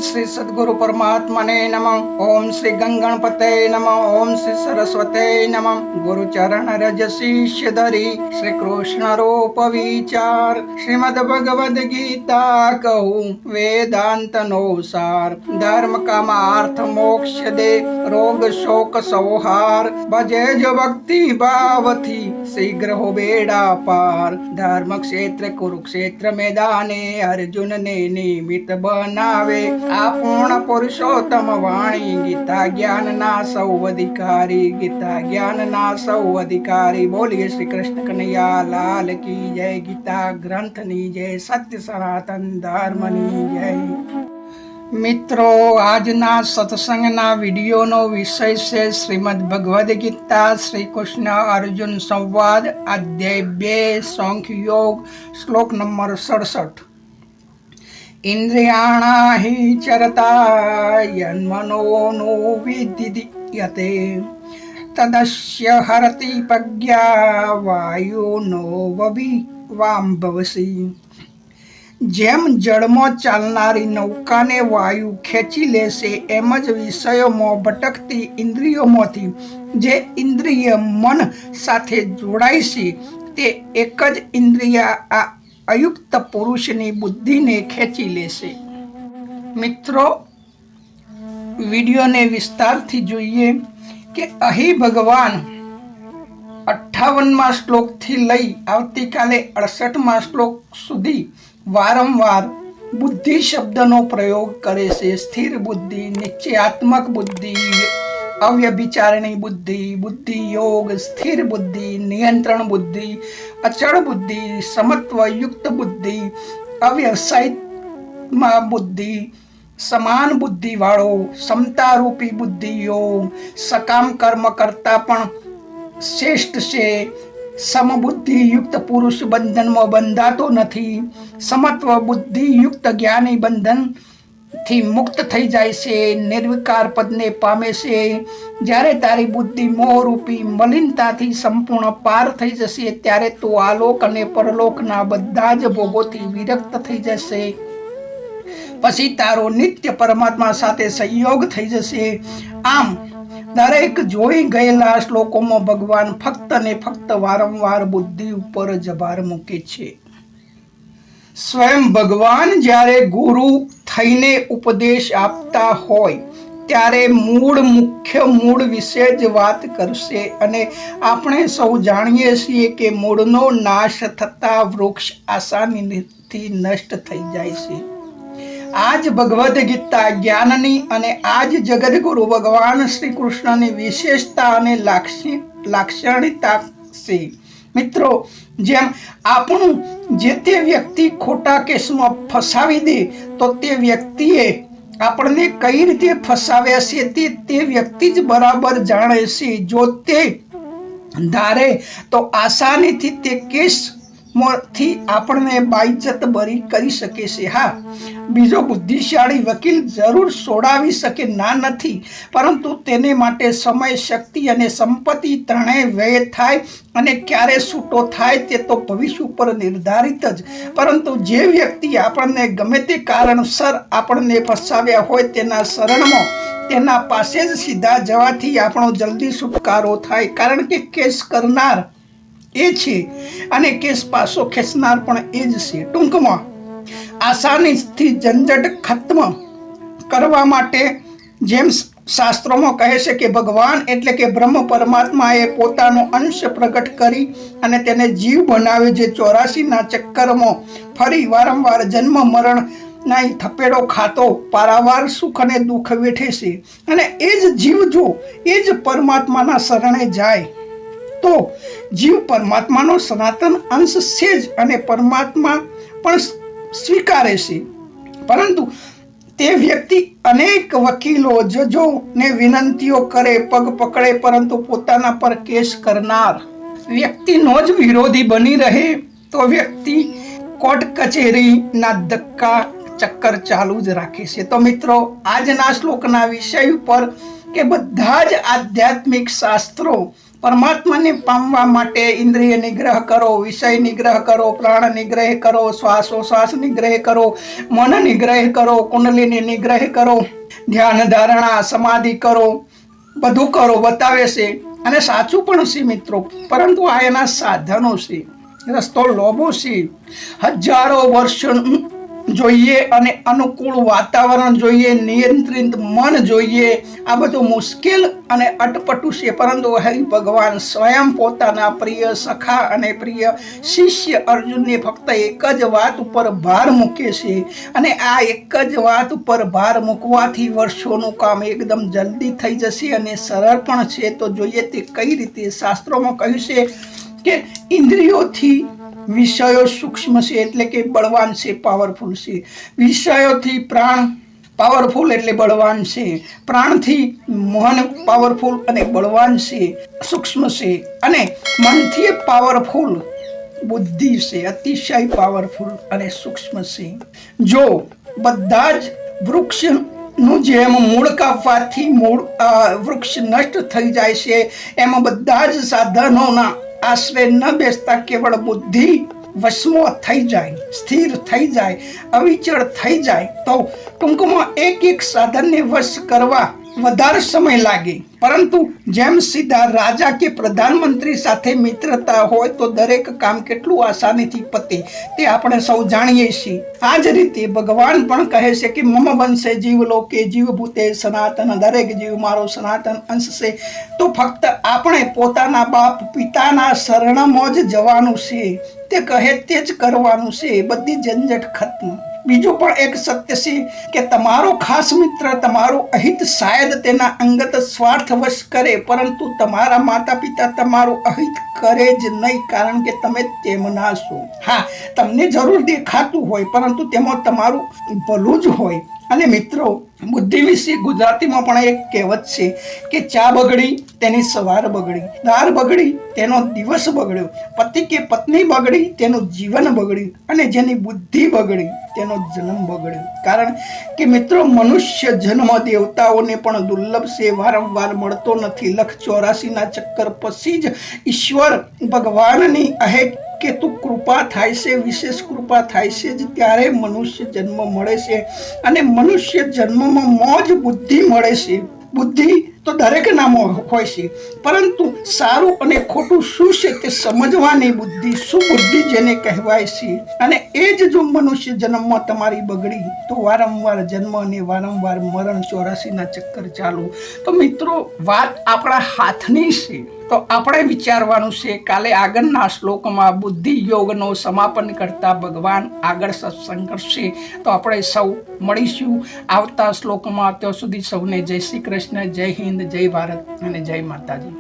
श्री सद्गुरु परमात्मने नमः। ओम श्री गंगणपते नमः। ओम श्री सरस्वते नमः। गुरु चरण रज शिष्य धरी श्री कृष्ण रूप विचार। श्रीमद भगवद गीता कहूँ वेदांत नो सार। धर्म काम अर्थ मोक्ष दे रोग शोक सौहार। भजे जो भक्ति भाव थी शीघ्र हो बेड़ा पार। धर्म क्षेत्र कुरुक्षेत्र मैदाने अर्जुन ने निमित्त बनावे। पूर्ण पुरुषोत्तम वाणी गीता ज्ञान ना सौ अधिकारी। गीता ज्ञान ना सौ अधिकारी। बोलिए श्री कृष्ण कन्हैया लाल की जय। गीता ग्रंथ नी जय। सत्य सनातन धर्म नी जय। મિત્રો, આજના સત્સંગના વિડીયોનો વિષય છે શ્રીમદ ભગવદ્ ગીતા શ્રી કૃષ્ણ અર્જુન સંવાદ અધ્યાય 2 સાંખ્ય યોગ શ્લોક નંબર 67। ઇન્દ્રિયાણા હિ ચરતા યન્મનોનો વિદિયતે તદસ્ય હરતિ પ્રજ્ઞા વાયુનો વાંભવસી। જેમ જળમાં ચાલનારી નૌકાને વાયુ ખેંચી લેશે એમ જ વિષયોમાં ભટકતી ઇન્દ્રિયોમાંથી જે ઇન્દ્રિય મન સાથે જોડાય છે તે એક જ ઇન્દ્રિય આ અયુક્ત પુરુષની બુદ્ધિને ખેંચી લેશે। મિત્રો, વિડીયોને વિસ્તારથી જોઈએ કે અહીં ભગવાન 58મા શ્લોકથી લઈ આવતીકાલે 68મા શ્લોક સુધી વારંવાર બુદ્ધિ શબ્દનો પ્રયોગ કરે છે। સ્થિર બુદ્ધિ, નિશ્ચયાત્મક બુદ્ધિ, અવ્યભિચારણી બુદ્ધિ, બુદ્ધિ યોગ, સ્થિર બુદ્ધિ, નિયંત્રણ બુદ્ધિ, અચળ બુદ્ધિ, સમત્વયુક્ત બુદ્ધિ, અવ્યવસાયિક બુદ્ધિ, સમાન બુદ્ધિ વાળો, સમતારૂપી બુદ્ધિ યોગ, સકામ કર્મ કરતા પણ શ્રેષ્ઠ છે, સમબુદ્ધિ યુક્ત પુરુષ બંધનમાં બંધાતો નથી, સમત્વ બુદ્ધિ યુક્ત જ્ઞાની બંધન થી મુક્ત થઈ જાય છે, નિર્વિકાર પદને પામે છે। જ્યારે તારી બુદ્ધિ મોહરૂપી મલિનતાથી સંપૂર્ણ પાર થઈ જશે ત્યારે તું આલોક અને પરલોકના બધા જ ભોગોથી વિરક્ત થઈ જશે। પછી તારો નિત્ય પરમાત્મા સાથે સંયોગ થઈ જશે। આમ દરેક જોઈ ગયેલા શ્લોકોમાં ભગવાન ફક્ત ને ફક્ત વારંવાર બુદ્ધિ ઉપર જ ભાર મૂકે છે। સ્વયં ભગવાન જ્યારે ગુરુ થઈને ઉપદેશ આપતા હોય ત્યારે મુખ્ય વિશે જ વાત કરશે। અને આપણે સૌ જાણીએ છીએ કે મૂળનો નાશ થતા વૃક્ષ આસાનીથી નષ્ટ થઈ જાય છે। આજ ભગવદ્ ગીતા જ્ઞાનની અને આજ જગદગુરુ ભગવાન શ્રી કૃષ્ણની વિશેષતા અને લાક્ષણિકતા છે। મિત્રો, જેમ આપણું જે તે વ્યક્તિ ખોટા કેસમાં ફસાવી દે તો તે વ્યક્તિએ આપણને કઈ રીતે ફસાવ્યા છે તે વ્યક્તિ જ બરાબર જાણે છે। જો તે ધારે તો આસાનીથી તે કેસ થી આપણને બાઇજ્જત બરી કરી શકે છે। હા, બીજો બુદ્ધિશાળી વકીલ જરૂર છોડાવી શકે ના નથી, પરંતુ તેને માટે સમય, શક્તિ અને સંપત્તિ ત્રણેય વ્યય થાય અને ક્યારે છૂટો થાય તે તો ભવિષ્ય ઉપર નિર્ધારિત જ। પરંતુ જે વ્યક્તિ આપણને ગમે તે કારણસર આપણને ફસાવ્યા હોય તેના શરણમાં તેના પાસે જ સીધા જવાથી આપણો જલ્દી છુટકારો થાય, કારણ કે કેસ કરનાર એ છે અને કેસ પાછો ખેંચનાર પણ એ જ છે। ટૂંકમાં આસાનીથી ઝંઝટ ખત્મ કરવા માટે જેમ શાસ્ત્રોમાં કહે છે કે ભગવાન એટલે કે બ્રહ્મ પરમાત્માએ પોતાનો અંશ પ્રગટ કરી અને તેને જીવ બનાવ્યો, જે 84ના ચક્કરમાં ફરી વારંવાર જન્મ મરણ ના થપેડો ખાતો પારાવાર સુખ અને દુઃખ વેઠે છે। અને એ જ જીવ જો એ જ પરમાત્માના શરણે જાય તો જીવ પરમાત્માનો સનાતન અંશ છે જ અને પરમાત્મા પણ સ્વીકારે છે। પરંતુ તે વ્યક્તિ અનેક વકીલો, જજો ને વિનંતીઓ કરે, પગ પકડે, પરંતુ પોતાના પર કેસ કરનાર વ્યક્તિનો જ વિરોધી બની રહે તો વ્યક્તિ કોર્ટ કચેરીના ધક્કા ચક્કર ચાલુ જ રાખે છે. તો મિત્રો આજના શ્લોકના વિષય ઉપર કે બધા જ આધ્યાત્મિક શાસ્ત્રો પરમાત્માને પામવા માટે ઇન્દ્રિય નિગ્રહ કરો, વિષય નિગ્રહ કરો, પ્રાણ નિગ્રહ કરો, શ્વાસોશ્વાસ નિગ્રહ કરો, મન નિગ્રહ કરો, કુંડલીની નિગ્રહ કરો, ધ્યાન ધારણા સમાધિ કરો, બધું કરો બતાવે છે. અને સાચું પણ છે મિત્રો, પરંતુ આ એના સાધનો છે, રસ્તો લોભો છે. હજારો વર્ષ જોઈએ અને અનુકૂળ વાતાવરણ જોઈએ, નિયંત્રિત મન જોઈએ. આ બધું મુશ્કેલ અને અટપટું છે, પરંતુ હરિ ભગવાન સ્વયં પોતાના પ્રિય સખા અને પ્રિય શિષ્ય અર્જુનને ફક્ત એક જ વાત ઉપર ભાર મૂકે છે. અને આ એક જ વાત ઉપર ભાર મૂકવાથી વર્ષોનું કામ એકદમ જલ્દી થઈ જશે અને સરળ પણ છે. તો જોઈએ તે કઈ રીતે. શાસ્ત્રોમાં કહ્યું છે કે ઇન્દ્રિયોથી વિષયો સૂક્ષ્મ છે, એટલે કે બળવાન છે, પાવરફુલ છે. વિષયોથી પ્રાણ પાવરફુલ એટલે બળવાન છે. પ્રાણથી મન પાવરફુલ અને બળવાન છે, સૂક્ષ્મ છે. અને મનથી પાવરફુલ બુદ્ધિ છે, અતિશય પાવરફુલ અને સૂક્ષ્મ છે. જો બધા જ વૃક્ષ નું જેમ મૂળ કાપવાથી મૂળ વૃક્ષ નષ્ટ થઈ જાય છે, એમાં બધા જ સાધનોના આશ્રય ન બેસતા કેવળ બુદ્ધિ વશમાં થઈ જાય, સ્થિર થઈ જાય, અવિચળ થઈ જાય, તો ટૂંકમાં એક સાધનને વશ કરવા વધારે સમય લાગે. પરંતુ જેમ સીધા રાજા કે પ્રધાનમંત્રી સાથે મિત્રતા હોય તો દરેક કામ કેટલું આસાનીથી પતે તે આપણે સૌ જાણીએ છીએ. આ જ રીતે ભગવાન પણ કહે છે કે મમ બનશે જીવ લોકે જીવભૂતે સનાતન, દરેક જીવ મારો સનાતન અંશ છે. તો ફક્ત આપણે પોતાના બાપ પિતાના શરણમાં જ જવાનું છે, તે કહે તે જ કરવાનું છે, બધી ઝંઝટ ખત્મ. બીજું પણ એક સત્ય છે કે તમારો ખાસ મિત્ર તમારું અહિત શાયદ તેના અંગત સ્વાર્થવશ કરે, પરંતુ તમારા માતા પિતા તમારું અહિત કરે જ નહીં, કારણ કે તમે તેમના છો. હા, તમને જરૂર દેખાતું હોય, પરંતુ તેમાં તમારું ભલું જ હોય. અને મિત્રો, બુદ્ધિ વિશે ગુજરાતીમાં પણ એક કહેવત છે કે ચા બગડી તેની સવાર બગડી, દાળ બગડી તેનો દિવસ બગડ્યો, પતિ કે પત્ની બગડી તેનું જીવન બગડ્યું, અને જેની બુદ્ધિ બગડી તેનો જન્મ બગડ્યો. કારણ કે મિત્રો, મનુષ્ય જન્મ દેવતાઓને પણ દુર્લભ છે, વારંવાર મળતો નથી. 184 ચક્કર પછી જ ઈશ્વર ભગવાનની કે તું કૃપા થાય છે, વિશેષ કૃપા થાય છે જ ત્યારે મનુષ્ય જન્મ મળે છે. અને મનુષ્ય જન્મમાં મોજ બુદ્ધિ મળે છે. બુદ્ધિ તો દરેક નામો હોય છે, પરંતુ સારું અને ખોટું શું છે તે સમજવાની બુદ્ધિ, સુબુદ્ધિ જેને કહેવાય છે. અને એ જ જો મનુષ્ય જન્મમાં તમારી બગડી તો વારંવાર જન્મ અને વારંવાર મરણ, 84 ચક્કર ચાલુ. તો મિત્રો, વાત આપણા હાથની છે. તો આપણે વિચારવાનું છે. કાલે આગળના શ્લોકમાં બુદ્ધિ યોગનો સમાપન કરતા ભગવાન આગળ સત્સંગ કરશે. તો આપણે સૌ મળીશું આવતા શ્લોકમાં. ત્યાં સુધી સૌને જય શ્રી કૃષ્ણ, જય હિન્દ, જય ભારત અને જય માતાજી.